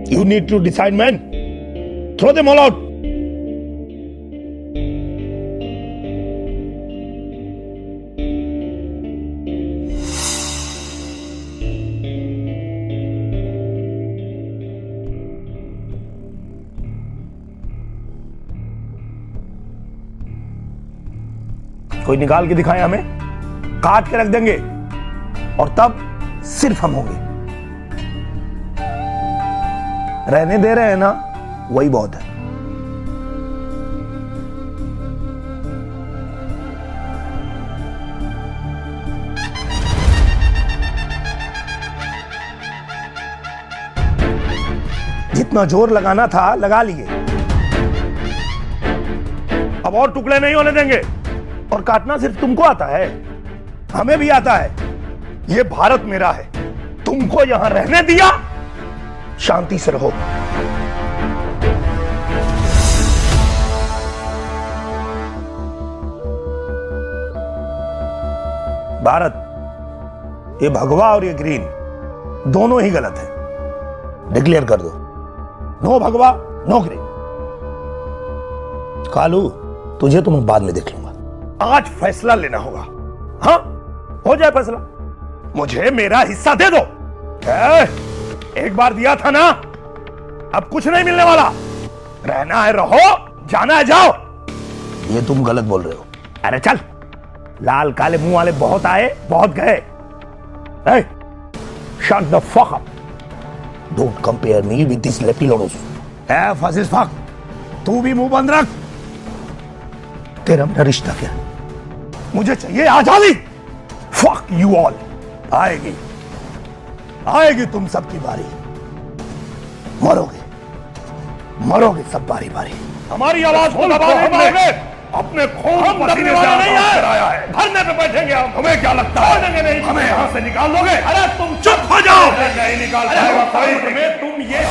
You need to decide, man. Throw them all out. कोई निकाल के दिखाए हमें, काट के रख देंगे और तब सिर्फ हम होंगे। रहने दे रहे हैं ना, वही बहुत है। जितना जोर लगाना था लगा लिए, अब और टुकड़े नहीं होने देंगे। और काटना सिर्फ तुमको आता है, हमें भी आता है। ये भारत मेरा है, तुमको यहां रहने दिया, शांति से रहो। भारत, ये भगवा और ये ग्रीन दोनों ही गलत है। डिक्लेयर कर दो, नो भगवा नो ग्रीन। कालू, तुझे तो मैं बाद में देख लूंगा, आज फैसला लेना होगा। हाँ, हो जाए फैसला, मुझे मेरा हिस्सा दे दो। एक बार दिया था ना, अब कुछ नहीं मिलने वाला। रहना है रहो, जाना है जाओ। ये तुम गलत बोल रहे हो। अरे चल, लाल काले मुंह वाले बहुत आए बहुत गए। Shut the fuck up, don't compare me with this लेपिलोडोस। फासिस्ट फक, तू भी मुंह बंद रख। तेरा मेरा रिश्ता क्या? मुझे चाहिए आजादी। Fuck you all. आएगी आएगी तुम सबकी बारी, मरोगे मरोगे सब बारी बारी। हमारी आवाज को दबाओगे, अपने खून पसीने से कराया है। धरने पे बैठेंगे हम। हमें क्या लगता है नहीं, हमें यहां से निकाल लोगे? अरे तुम चुप हो जाओ। नहीं निकाल पाएगा कोई। तुम ये